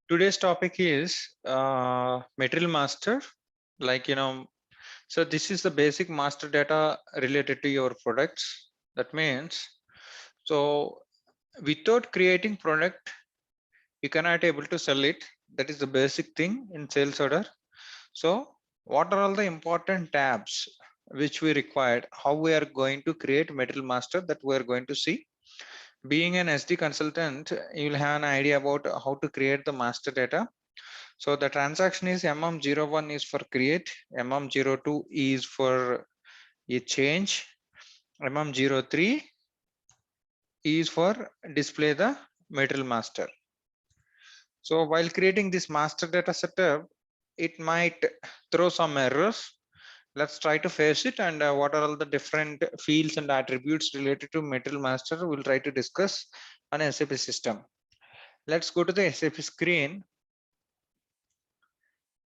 Today's topic is material master. Like, so this is the basic master data related to your products. That means, so without creating product, you cannot able to sell it. That is the basic thing in sales order. So what are all the important tabs which we required? How we are going to create material master, that we are going to see. Being an SD consultant, you'll have an idea about how to create the master data. So the transaction is MM01 is for create, MM02 is for a change, MM03 is for display the material master. So while creating this master data setup, it might throw some errors. Let's try to face it, and what are all the different fields and attributes related to material master, we'll try to discuss on SAP system. Let's go to the SAP screen.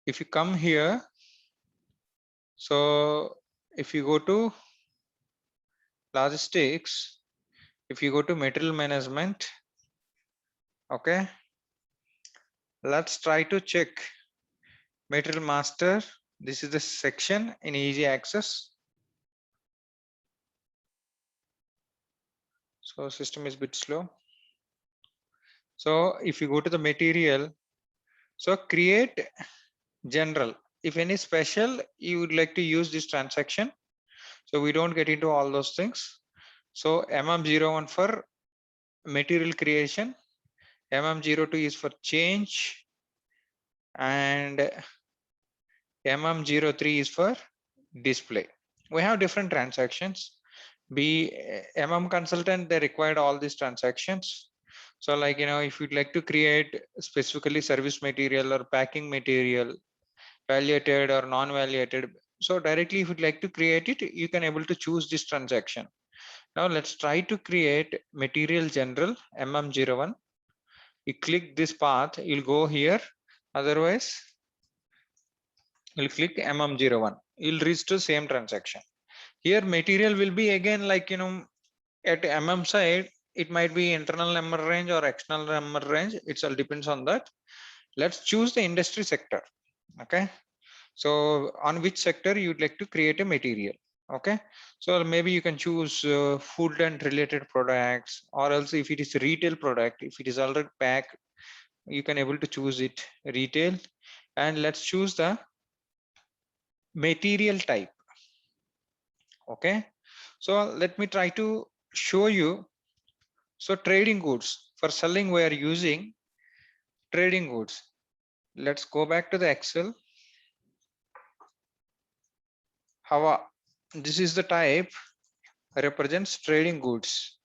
If you come here, so if you go to logistics, if you go to material management, okay, let's try to check material master. This is the section in easy access. So system is a bit slow. So if you go to the material, so create general. If any special you would like to use this transaction, so we don't get into all those things. So MM01 for material creation, MM02 is for change, and MM03 is for display. We have different transactions. Be consultant, they required all these transactions. So like, if you'd like to create specifically service material or packing material, valuated or non-valuated, so directly if you'd like to create it, you can able to choose this transaction. Now let's try to create material general MM01. You click this path, you'll go here. Otherwise, you'll click MM01. You'll reach to same transaction. Here material will be again like, at MM side, it might be internal number range or external number range. It all depends on that. Let's choose the industry sector. Okay. So on which sector you'd like to create a material. Okay. So maybe you can choose food and related products, or else if it is retail product, if it is already packed, you can able to choose it retail. And let's choose the material type. Okay. So let me try to show you. So trading goods, for selling we are using trading goods. Let's go back to the Excel. How this is the type represents trading goods.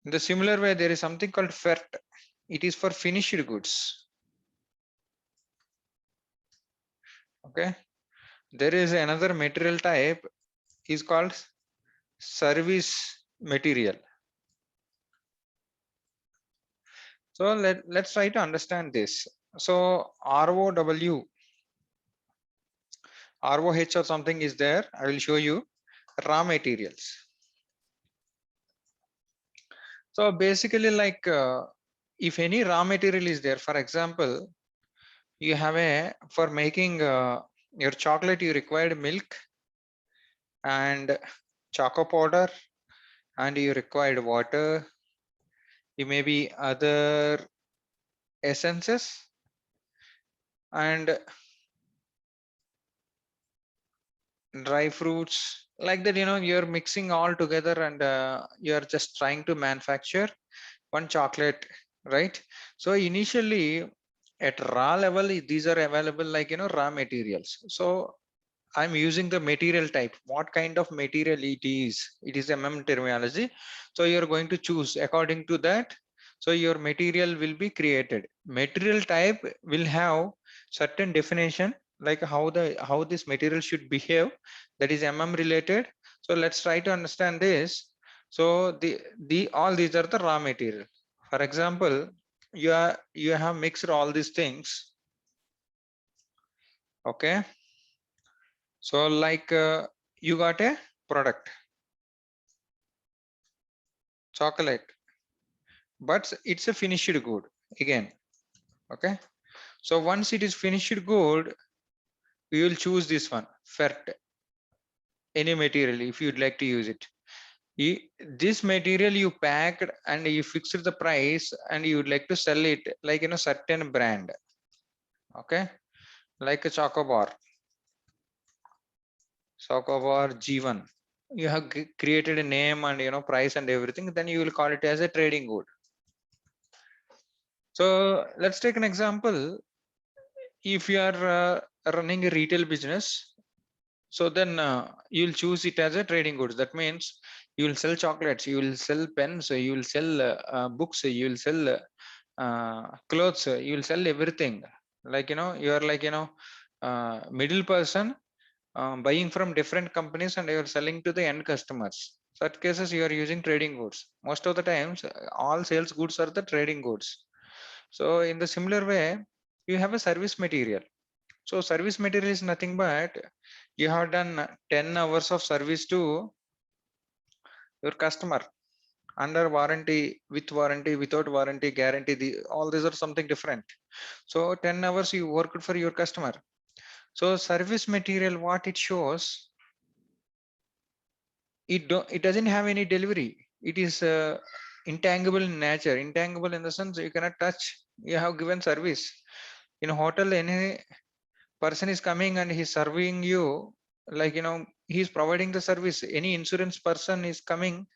In the similar way, there is something called FERT. It is for finished goods. Okay. There is another material type is called service material. So let's try to understand this. So ROW, ROH or something is there. I will show you raw materials. So basically, like if any raw material is there, for example, you have for making your chocolate, you required milk and choco powder, and you required water. You may be other essences, and dry fruits, like that. You're mixing all together, and you're just trying to manufacture one chocolate, right? So initially at raw level, these are available like, raw materials. So I'm using the material type, what kind of material it is. It is terminology. So you're going to choose according to that. So your material will be created. Material type will have certain definition, like how this material should behave, that is related. So let's try to understand this. So the all these are the raw material. For example, you have mixed all these things. Okay. So like you got a product, chocolate, but it's a finished good. again. Okay, so once it is finished good, you will choose this one, fert, any material if you'd like to use it. This material you packed and you fixed the price and you would like to sell it like in a certain brand. Okay, like a chocobar G1. You have created a name and price and everything, then you will call it as a trading good. So let's take an example. If you are running a retail business, so then you will choose it as a trading goods. That means you will sell chocolates, you will sell pens, you will sell books, you will sell clothes, you will sell everything. Like you are like middle person buying from different companies and you are selling to the end customers. Such cases you are using trading goods. Most of the times, all sales goods are the trading goods. So in the similar way, you have a service material. So service material is nothing but you have done 10 hours of service to your customer under warranty, with warranty, without warranty, guarantee. All these are something different. So 10 hours you worked for your customer. So service material, what it shows, it doesn't have any delivery. It is intangible in nature. Intangible in the sense you cannot touch. You have given service. In a hotel, any person is coming and he's serving you, like he's providing the service. Any insurance person is coming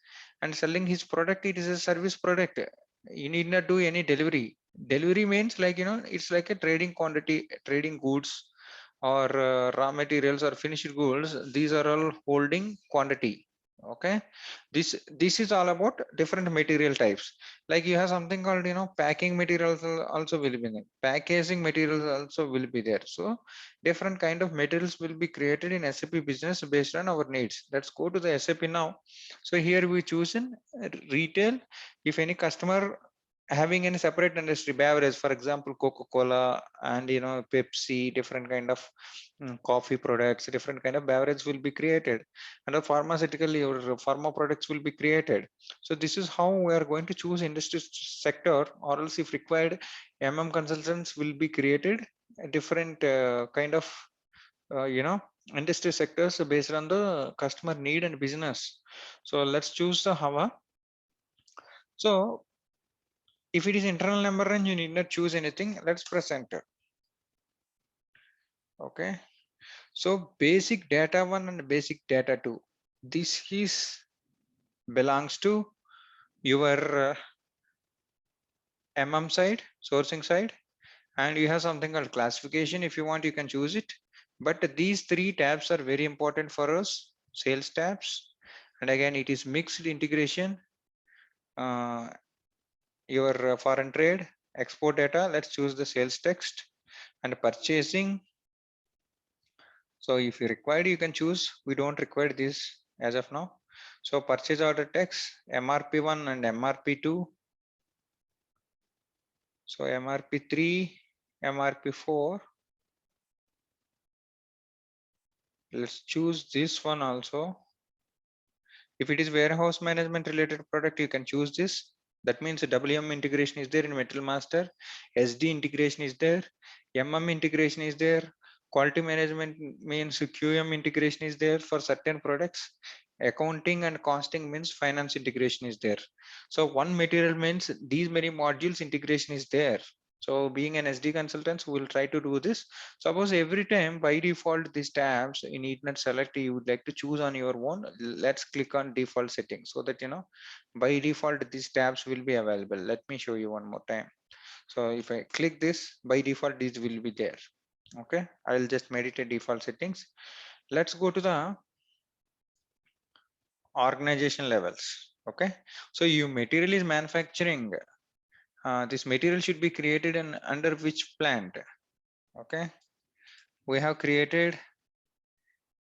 and selling his product, it is a service product. You need not do any delivery. Delivery means like it's like a trading quantity, trading goods, or raw materials or finished goods. These are all holding quantity. Okay, this is all about different material types. Like you have something called packing materials also will be there, packaging materials also will be there. So different kind of materials will be created in SAP business based on our needs. Let's go to the SAP now. So here we choose in retail. If any customer having any separate industry, beverage, for example Coca-Cola and Pepsi, different kind of coffee products, different kind of beverage will be created, and the pharmaceutical or pharma products will be created. So this is how we are going to choose industry sector, or else if required, consultants will be created a different kind of uh, you know industry sectors based on the customer need and business. So let's choose the Hava. So if it is internal number range, you need not choose anything. Let's press enter. Okay. So basic data 1 and basic data 2. This is belongs to your side, sourcing side, and you have something called classification. If you want, you can choose it. But these three tabs are very important for us. Sales tabs, and again, it is mixed integration. Uh, your foreign trade, export data. Let's choose the sales text and purchasing. So if you required, you can choose. We don't require this as of now. So purchase order text, MRP1 and MRP2. So MRP3, MRP4. Let's choose this one also. If it is warehouse management related product, you can choose this. That means WM integration is there in Metal Master, SD integration is there, integration is there, quality management means QM integration is there for certain products, accounting and costing means finance integration is there. So one material means these many modules integration is there. So being an SD consultant, we will try to do this. Suppose every time by default these tabs you need not select, you would like to choose on your own. Let's click on default settings so that by default these tabs will be available. Let me show you one more time. So if I click this, by default these will be there. Okay, I will just meditate default settings. Let's go to the organization levels. Okay, so you material is manufacturing. This material should be created in under which plant. Okay, we have created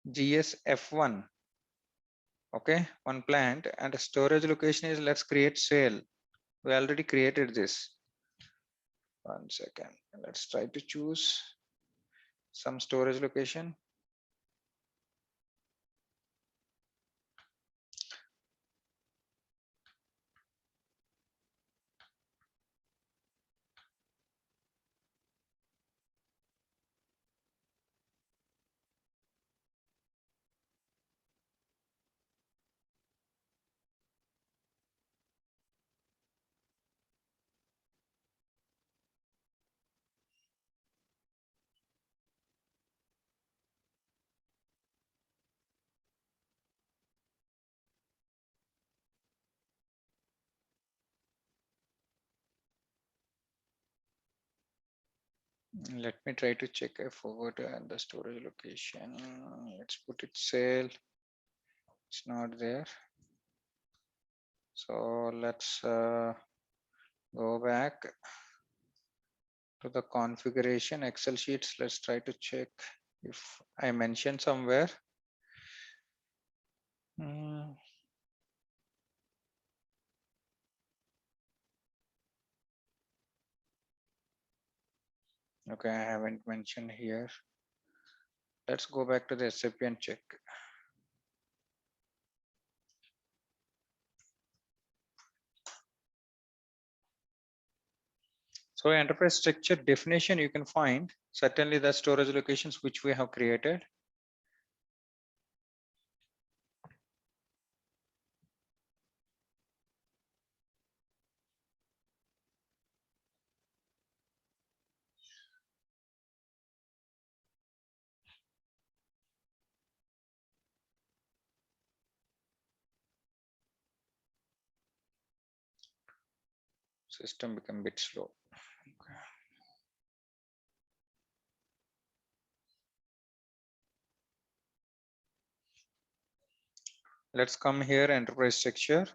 GSF1. Okay, one plant, and the storage location is, let's create sale. We already created this. 1 second, let's try to choose some storage location. Let me try to check. I forgot the storage location. Let's put it sale. It's not there. So let's go back to the configuration Excel sheets. Let's try to check if I mentioned somewhere. Hmm. Okay, I haven't mentioned here. Let's go back to the SAP and check. So enterprise structure definition, you can find certainly the storage locations which we have created. System become a bit slow. Okay. Let's come here, enterprise structure.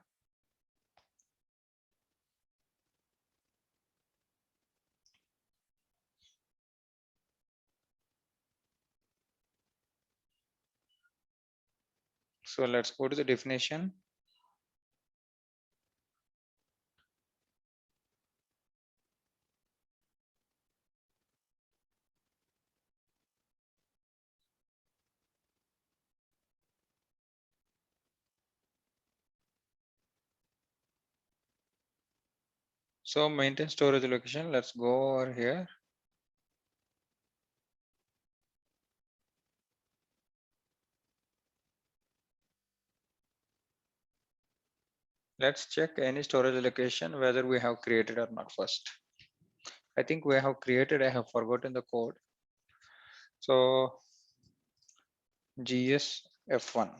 So let's go to the definition. So maintain storage location. Let's go over here. Let's check any storage location whether we have created or not first. I think we have created. I have forgotten the code. So GS-F1.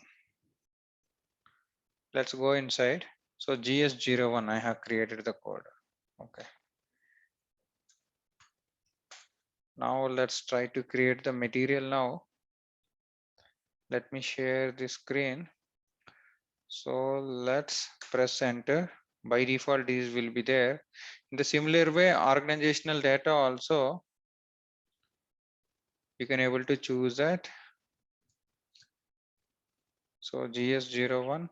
Let's go inside. So GS-01, I have created the code. Okay. Now let's try to create the material now. Let me share the screen. So let's press enter. By default, these will be there. In the similar way, organizational data also, you can able to choose that. So GS-01,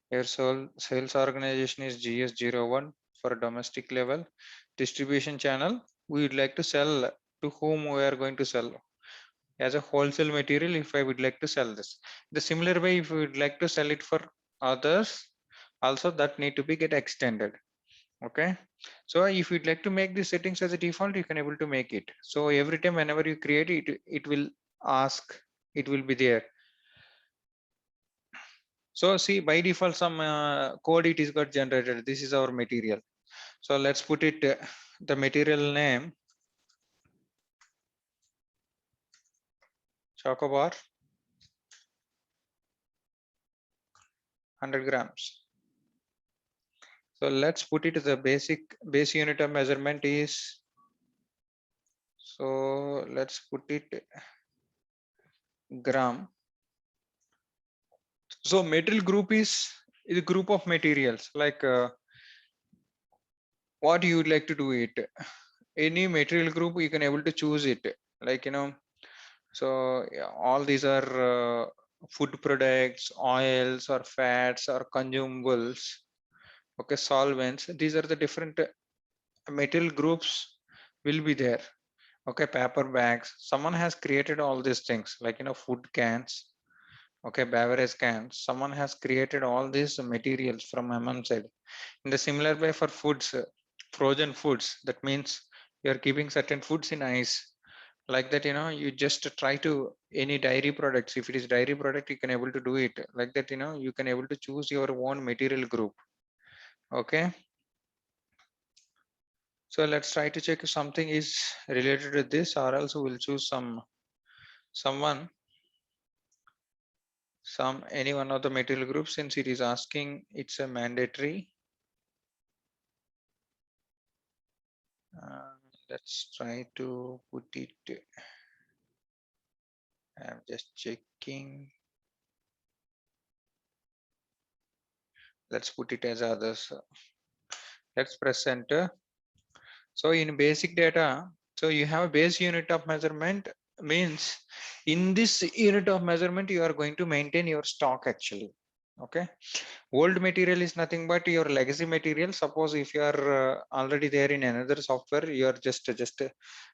your sales organization is GS-01 for domestic level. Distribution channel, we would like to sell to whom we are going to sell. As a wholesale material, if I would like to sell this. The similar way, if we would like to sell it for others, also that need to be get extended. Okay. So if you'd like to make these settings as a default, you can able to make it. So every time whenever you create it, it will ask, it will be there. So see, by default, some code it is got generated. This is our material. So let's put it the material name Chocobar 100 grams. So let's put it the base unit of measurement is. So let's put it gram. So material group is a group of materials like what you would like to do it. Any material group you can able to choose it. Like so yeah, all these are food products, oils or fats or consumables. Okay, solvents. These are the different material groups will be there. Okay, paper bags. Someone has created all these things like food cans. Okay, beverage cans. Someone has created all these materials from side. In the similar way for foods, frozen foods. That means you are keeping certain foods in ice. Like that, you just try to any dairy products. If it is dairy product, you can able to do it. Like that, you can able to choose your own material group. Okay. So let's try to check if something is related to this, or else we'll choose someone any one of the material groups, since it is asking it's a mandatory. Let's try to put it. I'm just checking. Let's put it as others. Let's press enter. So in basic data, so you have a base unit of measurement, means in this unit of measurement, you are going to maintain your stock actually. Okay. Old material is nothing but your legacy material. Suppose if you are already there in another software, you are just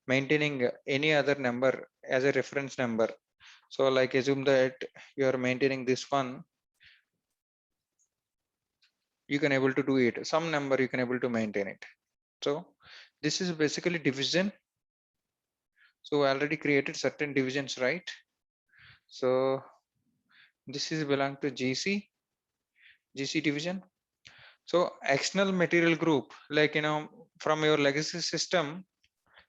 maintaining any other number as a reference number. So like assume that you are maintaining this one, you can able to do it. Some number you can able to maintain it. So this is basically division. So we already created certain divisions, right? So this is belong to GC division. So external material group, like from your legacy system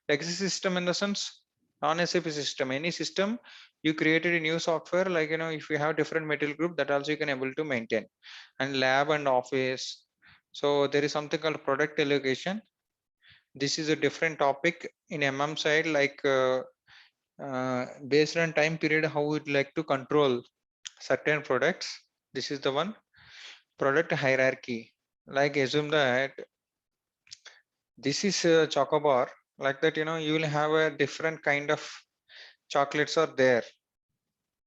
in the sense non-SAP system, any system you created a new software, like if you have different material group, that also you can able to maintain. And lab and office. So there is something called product allocation. This is a different topic in side, like based on time period, how we'd like to control certain products. This is the one. Product hierarchy, like assume that this is a chocobar, like that you will have a different kind of chocolates are there,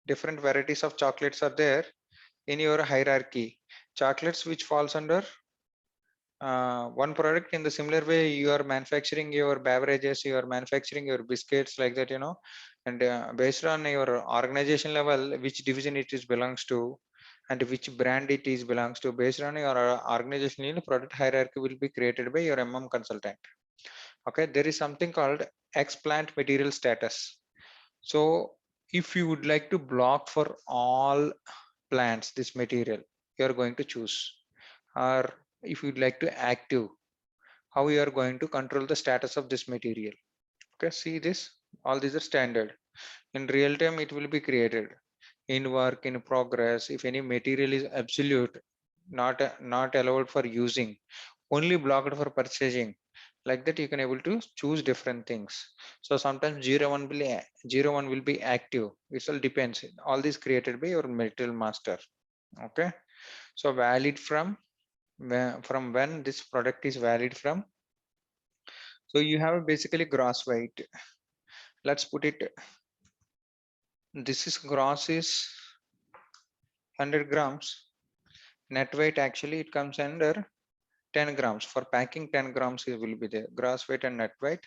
different varieties of chocolates are there in your hierarchy. Chocolates which falls under one product. In the similar way, you are manufacturing your beverages, you are manufacturing your biscuits, like that and based on your organization level, which division it is belongs to and which brand it is belongs to, based on your organizational product hierarchy will be created by your consultant. Okay, there is something called explant material status. So if you would like to block for all plants this material, you are going to choose. Or if you'd like to active, how you are going to control the status of this material. Okay, see this, all these are standard. In real time it will be created. In work in progress, if any material is absolute, not allowed for using, only blocked for purchasing, like that you can able to choose different things. So sometimes 01 will 01 will be active. It all depends. All these created by your material master. Okay, so valid from when this product is valid from. So you have basically gross weight. Let's put it, this is gross is 100 grams. Net weight actually it comes under 10 grams. For packing 10 grams it will be there. Gross weight and net weight.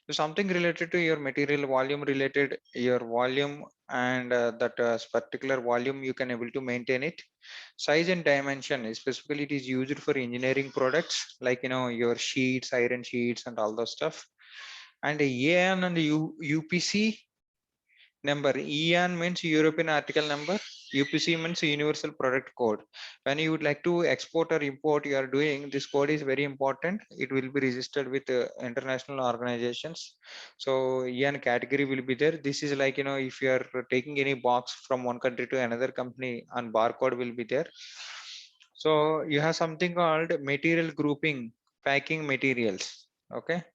So something related to your material volume related, your volume and that particular volume you can able to maintain it. Size and dimension, specifically it is used for engineering products, like your sheets, iron sheets and all those stuff. And AN and UPC number. EAN means European article number. UPC means universal product code. When you would like to export or import, you are doing this code is very important. It will be registered with international organizations. So EAN category will be there. This is like if you are taking any box from one country to another company, and barcode will be there. So you have something called material grouping, packing materials. Okay.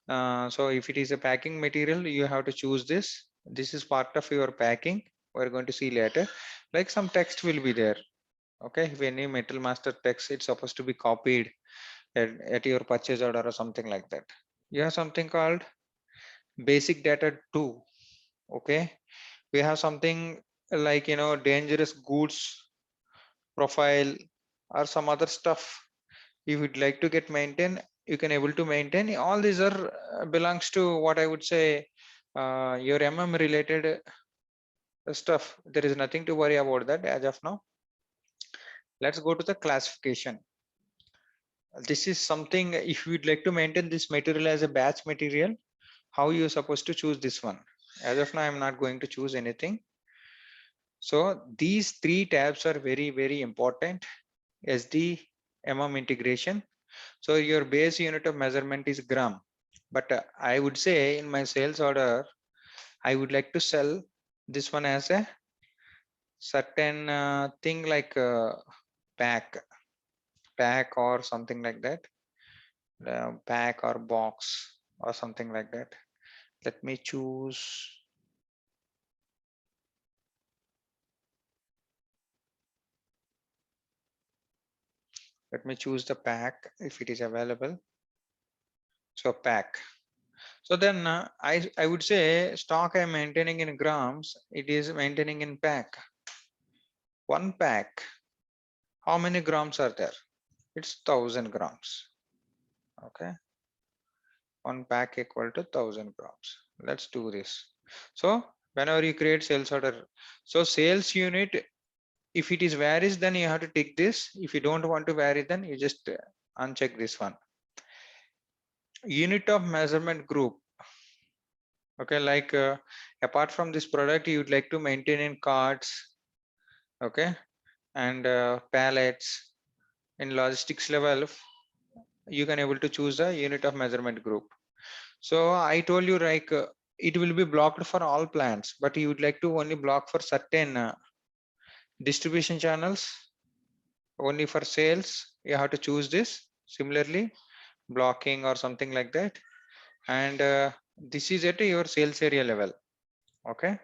So if it is a packing material, you have to choose this. This is part of your packing. We're going to see later. Like some text will be there. Okay, if any metal master text, it's supposed to be copied at your purchase order or something like that. You have something called basic data too. Okay, we have something like dangerous goods profile or some other stuff. If you'd like to get maintained, you can able to maintain. All these are belongs to what I would say your related stuff. There is nothing to worry about that as of now. Let's go to the classification. This is something, if you'd like to maintain this material as a batch material, how you're supposed to choose this one. As of now, I'm not going to choose anything. So these three tabs are very, very important. SD, integration. So your base unit of measurement is gram. But I would say in my sales order, I would like to sell this one as a certain thing like pack or something like that, pack or box. or something like that. Let me choose. Let me choose the pack if it is available. So pack. So then I would say stock I'm maintaining in grams. It is maintaining in pack. One pack. How many grams are there? It's 1000 grams. Okay. One pack equal to 1000 grams. Let's do this. So whenever you create sales order, so sales unit, if it is varies, then you have to tick this. If you don't want to vary, then you just uncheck this one. Unit of measurement group. Okay, like apart from this product, you would like to maintain in carts, okay, and pallets. In logistics level, you can able to choose a unit of measurement group. So I told you like it will be blocked for all plants, but you would like to only block for certain distribution channels, only for sales. You have to choose this. Similarly, blocking or something like that. And this is at your sales area level. Okay.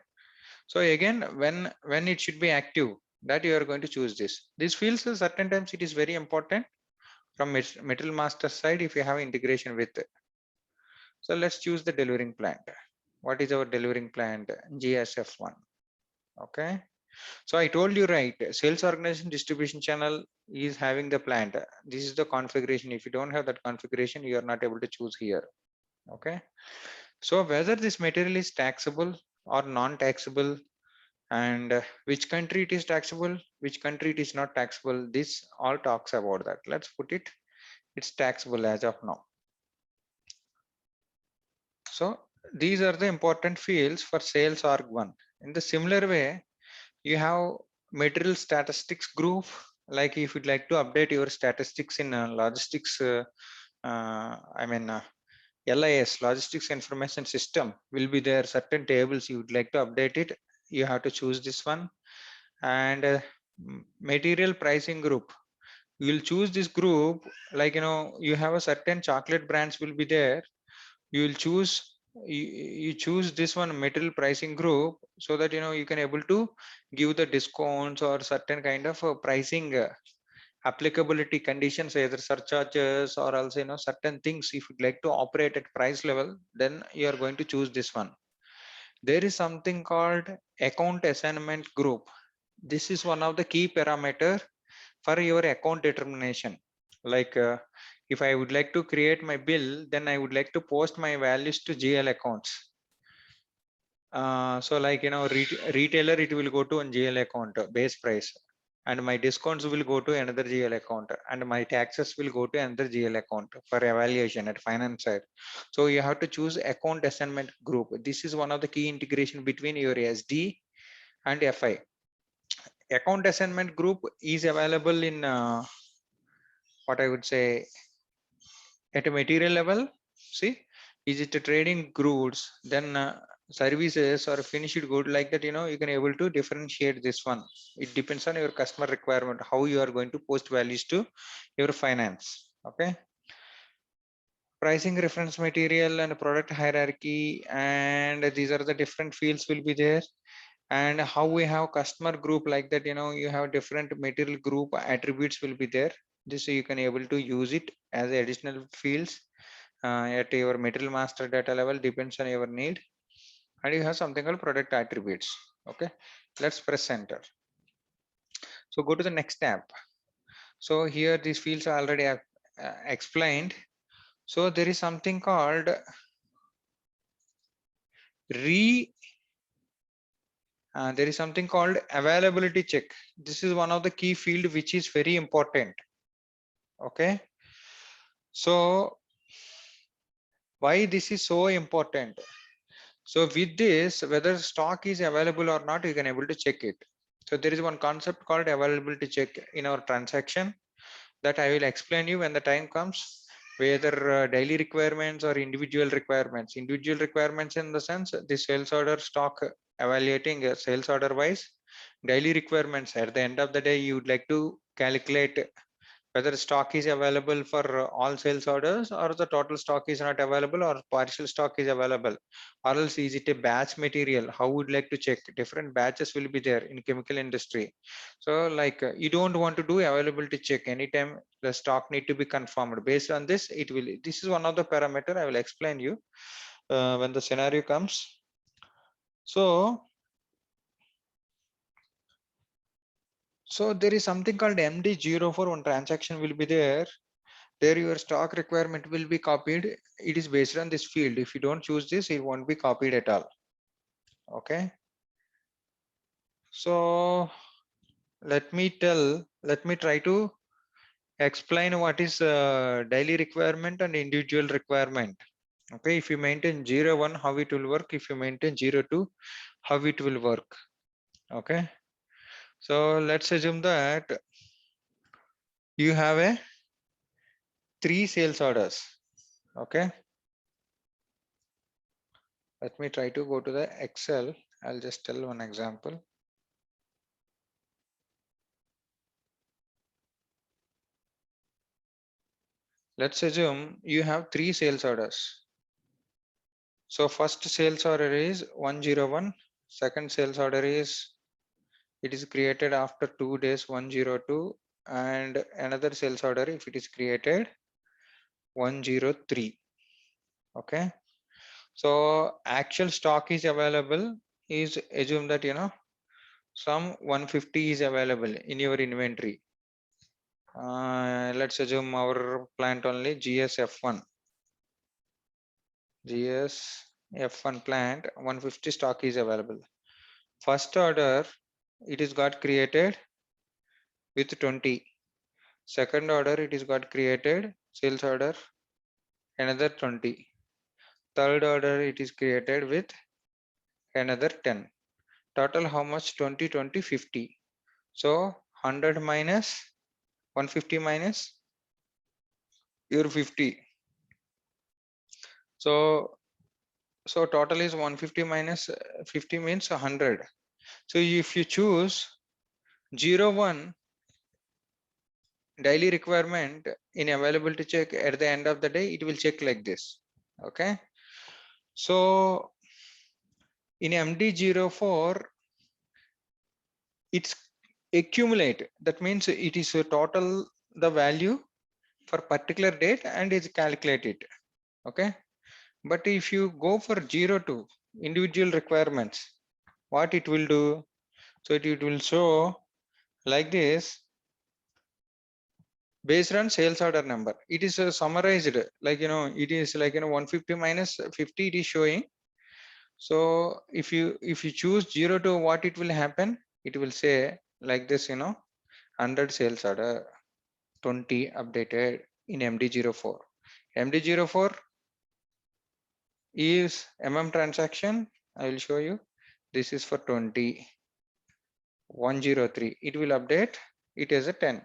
So again, when it should be active, that you are going to choose this. This fields certain times it is very important from material master side if you have integration with. So let's choose the delivering plant. What is our delivering plant? GSF1. Okay. So I told you right, sales organization distribution channel is having the plant. This is the configuration. If you don't have that configuration, you are not able to choose here. Okay. So whether this material is taxable or non-taxable, and which country it is taxable, which country it is not taxable, this all talks about that. Let's put it, it's taxable as of now. So these are the important fields for sales org 1. In the similar way, you have material statistics group. Like if you'd like to update your statistics in logistics, I mean LIS, logistics information system, will be there. Certain tables you would like to update it, you have to choose this one. And material pricing group, you will choose this group. Like you have a certain chocolate brands will be there, you will choose, you choose this one material pricing group, so that you can able to give the discounts or certain kind of pricing applicability conditions, either surcharges or also certain things. If you'd like to operate at price level, then you are going to choose this one. There is something called account assignment group. This is one of the key parameter for your account determination. Like if I would like to create my bill, then I would like to post my values to GL accounts. So like retailer, it will go to one GL account, base price, and my discounts will go to another GL account, and my taxes will go to another GL account for evaluation at finance side. So you have to choose account assignment group. This is one of the key integration between your SD and FI. Account assignment group is available in what I would say at a material level. See, is it a trading goods, then services or finished good, like that, you can able to differentiate this one. It depends on your customer requirement, how you are going to post values to your finance. Okay. Pricing reference material and product hierarchy, and these are the different fields will be there. And how we have customer group, like that, you have different material group attributes will be there. This you can able to use it as additional fields at your material master data level, depends on your need. And you have something called product attributes. Okay, let's press enter. So go to the next tab. So here these fields are already explained. So there is something called there is something called availability check. This is one of the key field which is very important. Okay, so why this is so important? So with this, whether stock is available or not, you can able to check it. So there is one concept called availability check in our transaction that I will explain you when the time comes, whether daily requirements or individual requirements. Individual requirements in the sense the sales order stock evaluating sales order wise. Daily requirements, at the end of the day, you would like to calculate whether stock is available for all sales orders or the total stock is not available or partial stock is available, or else is it a batch material? How would like to check? Different batches will be there in chemical industry. So like you don't want to do availability check anytime. The stock need to be confirmed. Based on this, it will. This is one of the parameter I will explain you when the scenario comes. So there is something called MD04. One transaction will be there. There your stock requirement will be copied. It is based on this field. If you don't choose this, it won't be copied at all. Okay. So let me try to explain what is daily requirement and individual requirement. Okay. If you maintain 0, 1, how it will work. If you maintain 0, 2, how it will work. Okay. So let's assume that you have a 3 sales orders. Okay. Let me try to go to the Excel. I'll just tell one example. Let's assume you have 3 sales orders. So first sales order is 101. Second sales order is, it is created after 2 days, 102, and another sales order if it is created 103. Okay. So actual stock is available is assume that some 150 is available in your inventory. Let's assume our plant only GSF1 plant 150 stock is available. First order it is got created with 20. Second order it is got created sales order another 20. Third order it is created with another 10. Total how much? 20, 20, 50. So 100 minus 150 minus your 50. So total is 150 minus 50 means 100. So if you choose 0, 1 daily requirement in availability check, at the end of the day it will check like this. Okay. So in MD04 it's accumulate. That means it is a total the value for particular date and is calculated. Okay. But if you go for 0, 2 individual requirements, what it will do? So it will show like this based on sales order number. It is summarized like it is like 150 minus 50 it is showing. So if you choose 0, 2 what it will happen, it will say like this 100 sales order 20 updated in MD04. MD04 is transaction. I will show you. This is for 20 103. It will update it as a 10.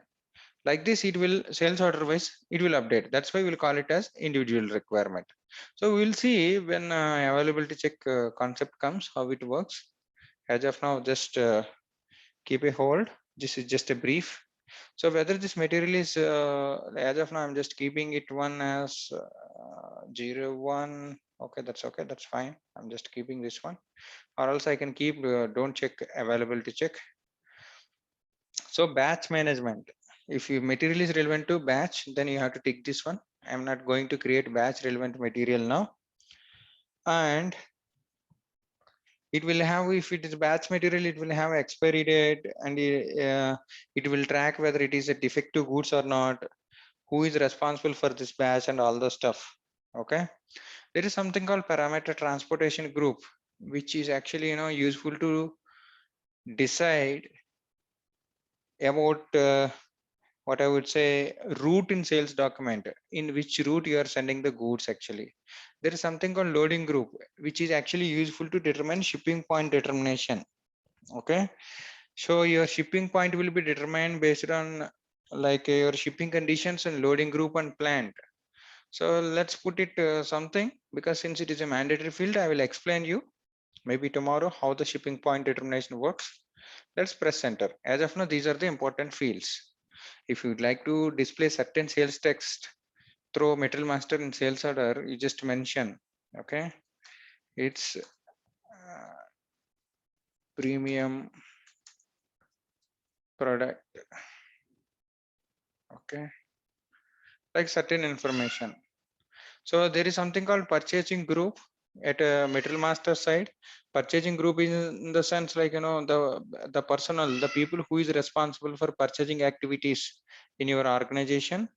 Like this it will sales order wise it will update. That's why we'll call it as individual requirement. So we'll see when availability check concept comes how it works. As of now just keep a hold. This is just a brief. So whether this material is as of now I'm just keeping it one as 0, 1. Okay, that's fine. I'm just keeping this one, or else I can keep don't check availability check. So batch management, if your material is relevant to batch, then you have to take this one. I'm not going to create batch relevant material now. And it will have, if it is batch material, it will have expiry date, and it will track whether it is a defective goods or not, who is responsible for this batch and all the stuff. Okay. There is something called parameter transportation group, which is actually useful to decide about what I would say route in sales document, in which route you are sending the goods. Actually there is something called loading group, which is actually useful to determine shipping point determination. Okay. So your shipping point will be determined based on like your shipping conditions and loading group and plant. So let's put it something, because since it is a mandatory field I will explain you maybe tomorrow how the shipping point determination works. Let's press enter. As of now these are the important fields. If you'd like to display certain sales text through Material Master in sales order, you just mention, okay, it's premium product, okay, like certain information. So there is something called purchasing group at a Material Master side. Purchasing group is in the sense like, the personnel, the people who is responsible for purchasing activities in your organization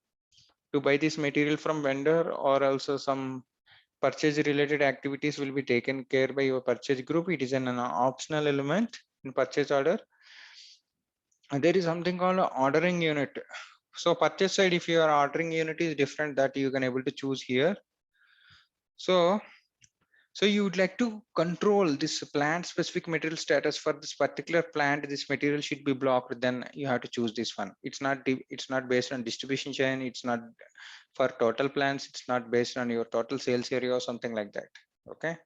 to buy this material from vendor, or also some purchase related activities will be taken care by your purchase group. It is an optional element in purchase order. And there is something called ordering unit. So purchase side, if your ordering unit is different, that you can able to choose here. So you would like to control this plant specific material status for this particular plant. This material should be blocked. Then you have to choose this one. It's not based on distribution chain. It's not for total plants. It's not based on your total sales area or something like that. Okay.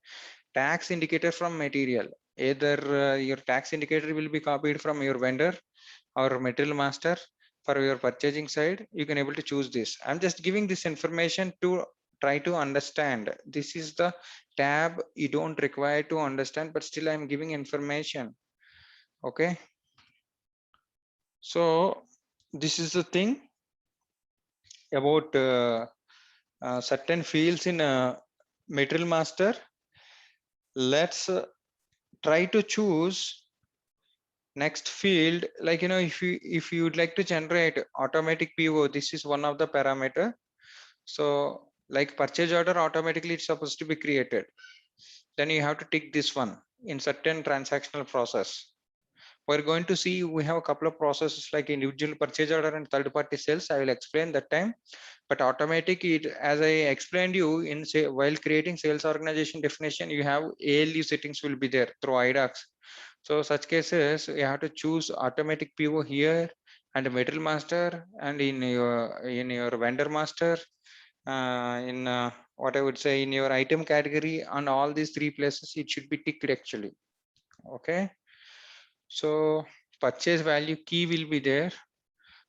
Tax indicator from material. Either your tax indicator will be copied from your vendor or Material Master. For your purchasing side, you can able to choose this. I'm just giving this information to try to understand. This is the tab you don't require to understand, but still I'm giving information. Okay. So this is the thing about certain fields in Material Master. Let's try to choose next field. Like, if you would like to generate automatic PO, this is one of the parameter. So like purchase order, automatically it's supposed to be created. Then you have to tick this one in certain transactional process. We're going to see we have a couple of processes like individual purchase order and third party sales. I will explain that time. But automatic, it, as I explained you in say while creating sales organization definition, you have ALU settings will be there through IDOCS. So such cases you have to choose automatic PO here and Material Master, and in your vendor master, in what I would say in your item category, and all these three places it should be ticked actually. Okay. So purchase value key will be there.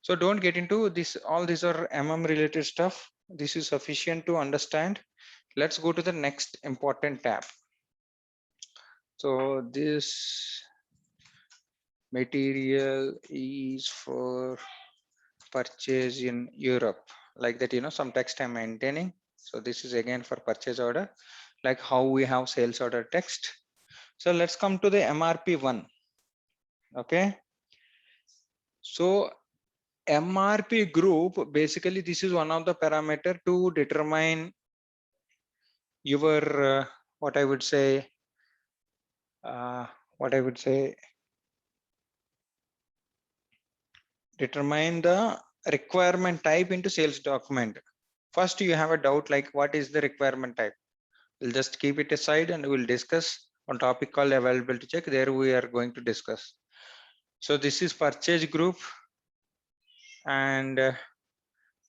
So don't get into this. All these are related stuff. This is sufficient to understand. Let's go to the next important tab. So this material is for purchase in Europe, like that, some text I'm maintaining. So this is again for purchase order, like how we have sales order text. So let's come to the MRP one. Okay. So MRP group, basically this is one of the parameter to determine your what I would say determine the requirement type into sales document. First you have a doubt like what is the requirement type. We'll just keep it aside and we'll discuss on topic called availability check. There we are going to discuss. So this is purchase group, and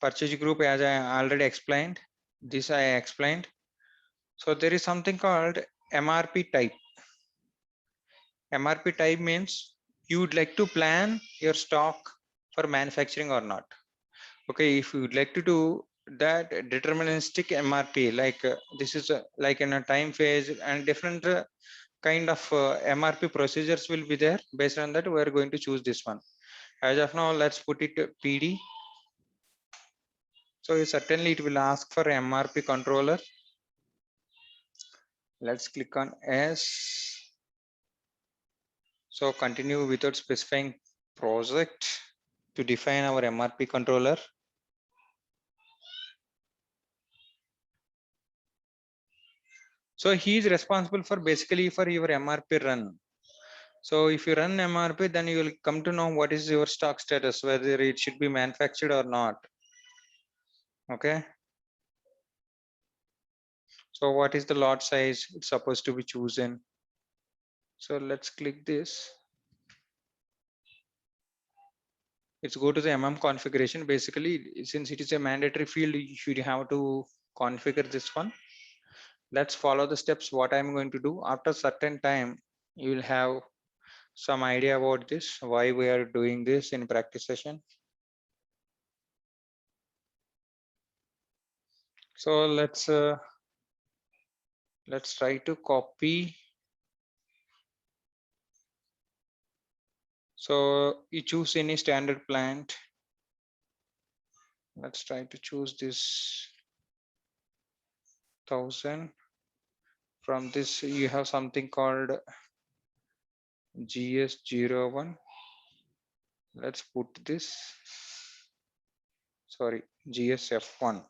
purchase group, as I already explained, this I explained. So there is something called MRP type. MRP type means you would like to plan your stock for manufacturing or not. Okay, if you would like to do that deterministic MRP, like this is like in a time phase, and different kind of MRP procedures will be there. Based on that, we are going to choose this one. As of now, let's put it PD. So certainly it will ask for MRP controller. Let's click on S. So continue without specifying project to define our MRP controller. So he is responsible for basically for your MRP run. So if you run MRP, then you will come to know what is your stock status, whether it should be manufactured or not. Okay. So what is the lot size it's supposed to be chosen? So let's click this. Let's go to the configuration. Basically, since it is a mandatory field, you should have to configure this one. Let's follow the steps. What I'm going to do after certain time, you will have some idea about this, why we are doing this in practice session. So let's try to copy. So you choose any standard plant. Let's try to choose this 1000. From this you have something called GS01. Let's put this, sorry, GSF1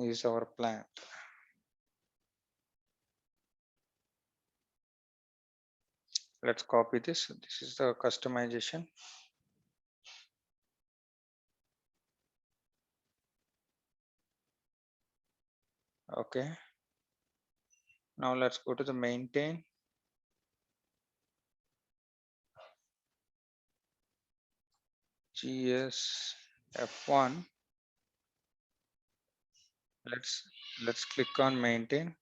is our plant. Let's copy this. This is the customization. Okay. Now let's go to the maintain. GSF1. Let's click on maintain.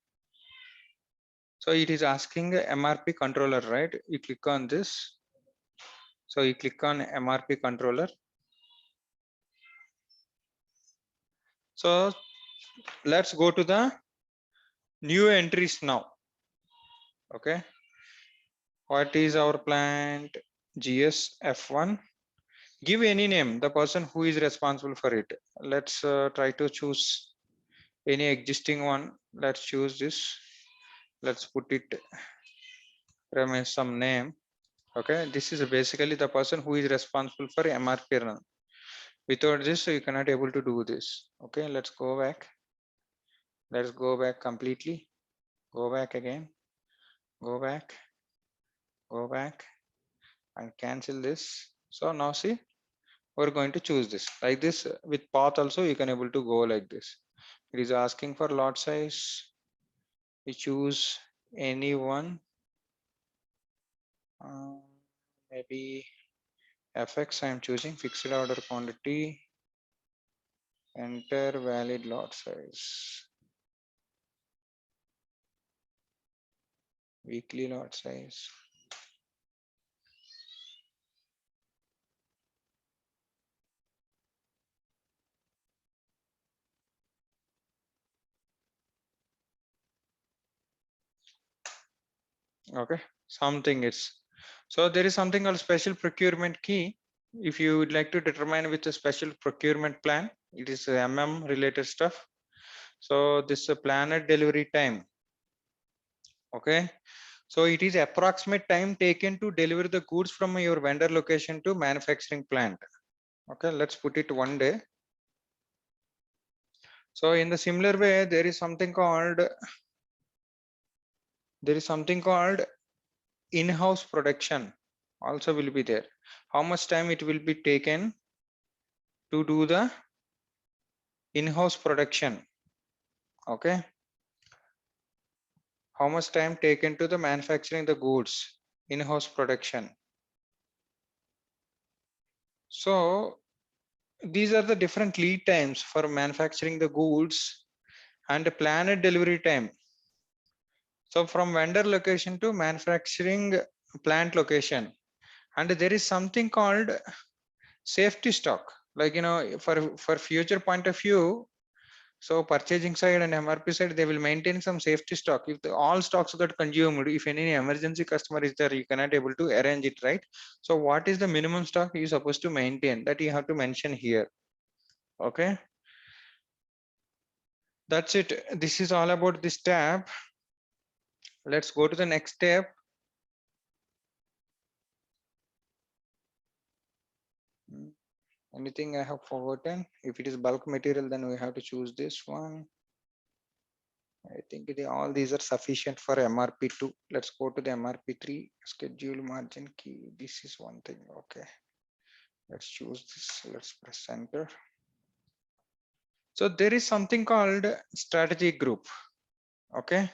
So it is asking MRP controller, right? You click on this. So you click on MRP controller. So let's go to the new entries now. Okay. What is our plant? GSF1. Give any name, the person who is responsible for it. Let's try to choose any existing one. Let's choose this. Let's put it from some name. Okay, this is basically the person who is responsible for MRP run. Without this you cannot able to do this. Okay, let's go back. Let's go back completely. Go back again. Go back. Go back and cancel this. So now see, we're going to choose this like this. With path also you can able to go like this. It is asking for lot size. We choose any one. Maybe FX I am choosing, fixed order quantity, enter valid lot size, weekly lot size. Okay, something is, so there is something called special procurement key. If you would like to determine with a special procurement plan, it is related stuff. So this is a planned delivery time. Okay, so it is approximate time taken to deliver the goods from your vendor location to manufacturing plant. Okay, let's put it 1 day. So in the similar way, there is something called in-house production also will be there. How much time it will be taken to do the in-house production? Okay, how much time taken to the manufacturing the goods, in-house production? So these are the different lead times for manufacturing the goods and the planned delivery time. So from vendor location to manufacturing plant location, and there is something called safety stock, like for future point of view. So purchasing side and MRP side, they will maintain some safety stock. If all stocks got consumed, if any emergency customer is there, you cannot able to arrange it, right? So what is the minimum stock you supposed to maintain, that you have to mention here. Okay, that's it. This is all about this tab. Let's go to the next tab. Anything I have forgotten? If it is bulk material, then we have to choose this one. I think all these are sufficient for MRP2. Let's go to the MRP3 schedule margin key. This is one thing. Okay, let's choose this. Let's press enter. So there is something called strategy group. Okay,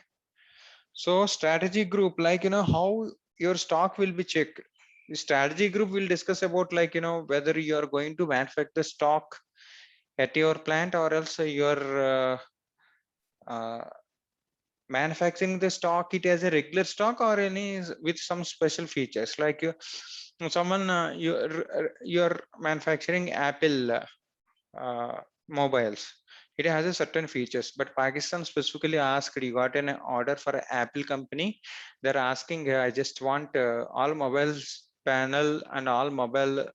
so strategy group, like how your stock will be checked. The strategy group will discuss about, like whether you are going to manufacture the stock at your plant, or else you're manufacturing the stock it as a regular stock, or any with some special features, like someone you're manufacturing Apple mobiles. it has a certain features, but Pakistan specifically asked, you got an order for an Apple company. They're asking, I just want all mobiles panel and all mobile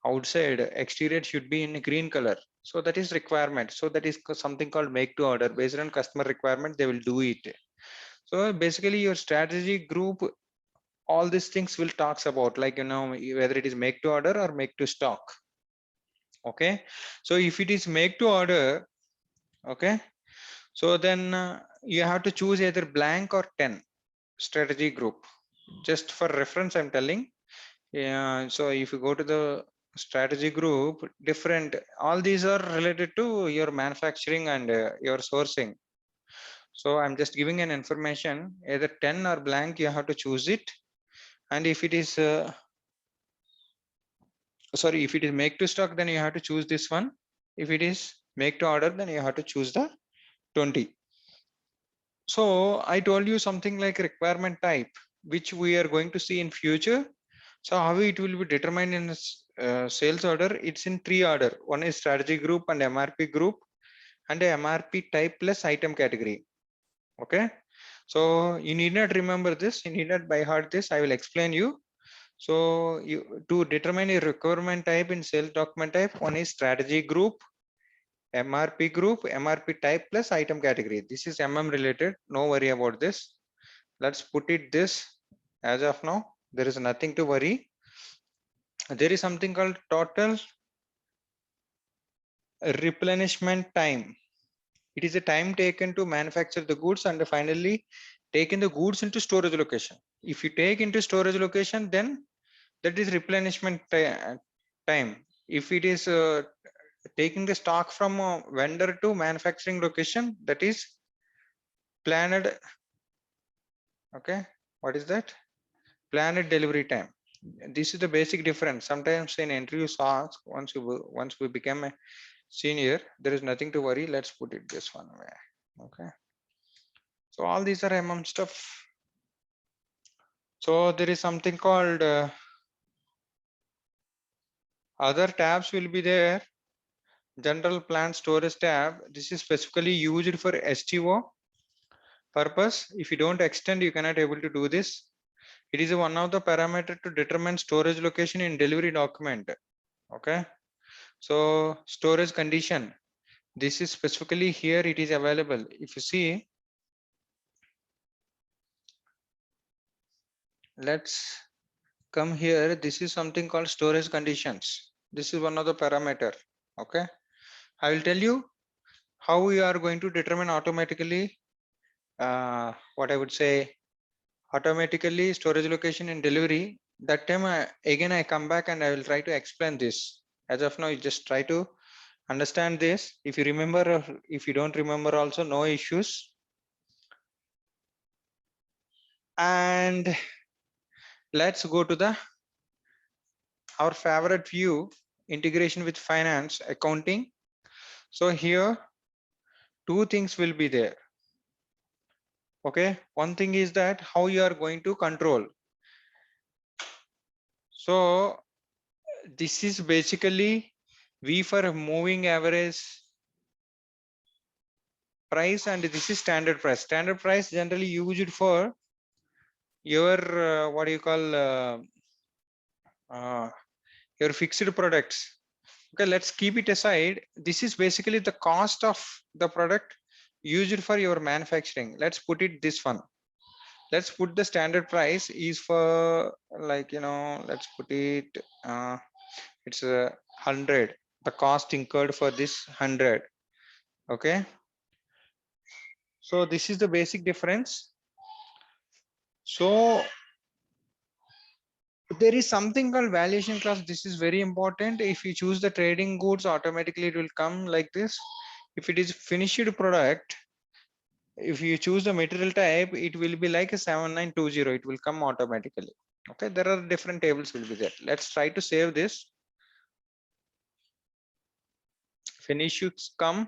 outside exterior should be in green color. So that is requirement. So that is something called make to order. Based on customer requirement, they will do it. So basically your strategy group, all these things will talks about, like, whether it is make to order or make to stock. Okay. So if it is make to order, okay, so then you have to choose either blank or 10 strategy group. Just for reference, I'm telling. Yeah. So if you go to the strategy group, different, all these are related to your manufacturing and your sourcing. So I'm just giving an information, either 10 or blank, you have to choose it. And if it is, sorry, if it is make to stock, then you have to choose this one. If it is make to order, then you have to choose the 20. So I told you something like requirement type, which we are going to see in future. So how it will be determined in sales order? It's in 3 order. One is strategy group and MRP group, and a MRP type plus item category. Okay. So you need not remember this. You need not by heart this. I will explain you. So you to determine a requirement type in sales document type, one is strategy group, MRP group, MRP type plus item category. This is related. No worry about this. Let's put it this. As of now, there is nothing to worry. There is something called total replenishment time. It is a time taken to manufacture the goods and finally taking the goods into storage location. If you take into storage location, then that is replenishment time. If it is taking the stock from a vendor to manufacturing location, that is planned. Okay, what is that? Planned delivery time. This is the basic difference. Sometimes in interviews ask, once we become a senior, there is nothing to worry. Let's put it this one way. Okay, so all these are stuff. So there is something called other tabs will be there. General plant storage tab. This is specifically used for STO purpose. If you don't extend, you cannot able to do this. It is one of the parameter to determine storage location in delivery document. Okay. So storage condition. This is specifically here. It is available. If you see, let's come here. This is something called storage conditions. This is one of the parameter. Okay. I will tell you how we are going to determine automatically what I would say automatically storage location and delivery. That time again I come back and I will try to explain this. As of now, you just try to understand this. If you remember or if you don't remember also, no issues. And let's go to the our favorite view, integration with finance accounting. So here two things will be there. Okay, one thing is that how you are going to control. So this is basically V for moving average price, and this is standard price. Standard price generally used for your what do you call your fixed products. Okay, let's keep it aside. This is basically the cost of the product used for your manufacturing. Let's put it this one. Let's put the standard price is for, like, let's put it it's a 100, the cost incurred for this 100. Okay, so this is the basic difference. So there is something called valuation class. This is very important. If you choose the trading goods, automatically it will come like this. If it is finished product, if you choose the material type, it will be like a 7920. It will come automatically. Okay, there are different tables will be there. Let's try to save this. Finish should come,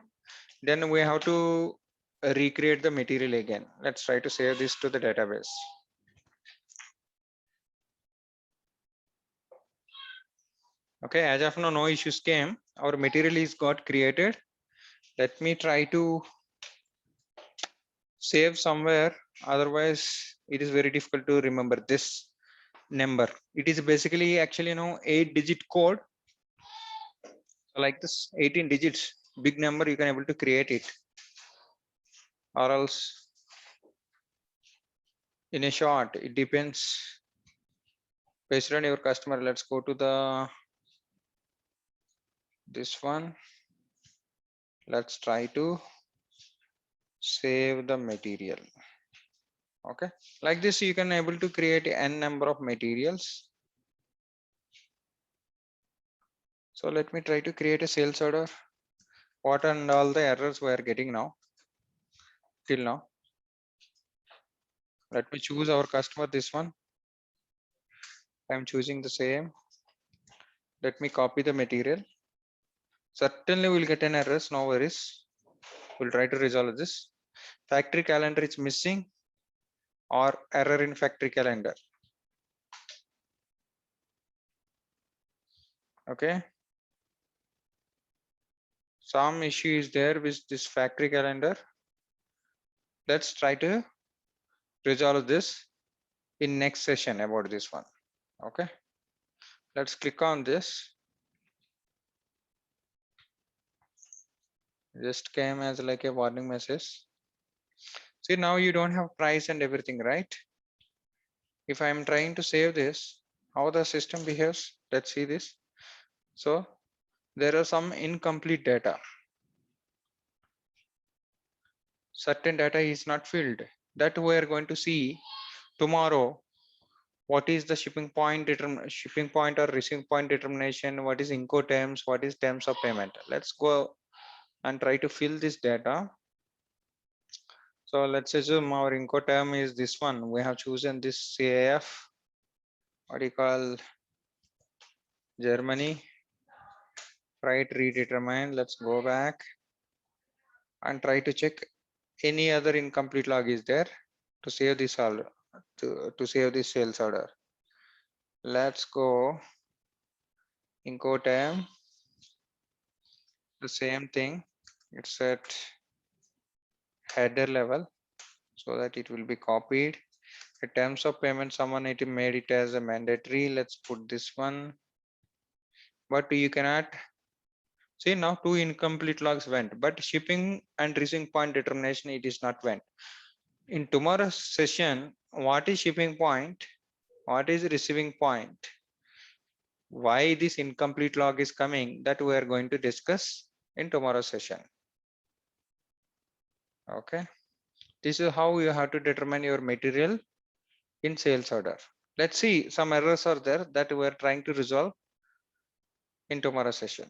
then we have to recreate the material again. Let's try to save this to the database. Okay, as of now, no issues came. Our material is got created. Let me try to save somewhere. Otherwise, it is very difficult to remember this number. It is basically actually 8-digit code. So like this 18 digits, big number, you can able to create it, or else in a short, it depends based on your customer. Let's go to the this one. Let's try to save the material. Okay, like this you can able to create n number of materials. So let me try to create a sales order. What and all the errors we are getting now till now. Let me choose our customer, this one. I'm choosing the same. Let me copy the material. Certainly we'll get an errors, no worries. We'll try to resolve this. Factory calendar is missing, or error in factory calendar. Okay. Some issue is there with this factory calendar. Let's try to resolve this in next session about this one. Okay. Let's click on this. Just came as like a warning message. See, now you don't have price and everything, right? If I'm trying to save this, how the system behaves, let's see this. So there are some incomplete data. Certain data is not filled. That we are going to see tomorrow. What is the shipping point or receiving point determination? What is Incoterms? What is terms of payment? Let's go and try to fill this data. So let's assume our Incoterm is this one. We have chosen this CAF. What do you call Germany? Right, redetermine. Let's go back and try to check any other incomplete log is there to save this order, to save this sales order. Let's go Incoterm. The same thing. It's at header level so that it will be copied. In terms of payment, someone it made it as a mandatory. Let's put this one. But you cannot see now two incomplete logs went, but shipping and receiving point determination it is not went. In tomorrow's session, what is shipping point? What is receiving point? Why this incomplete log is coming, that we are going to discuss in tomorrow's session. Okay. This is how you have to determine your material in sales order. Let's see, some errors are there that we are trying to resolve in tomorrow's session.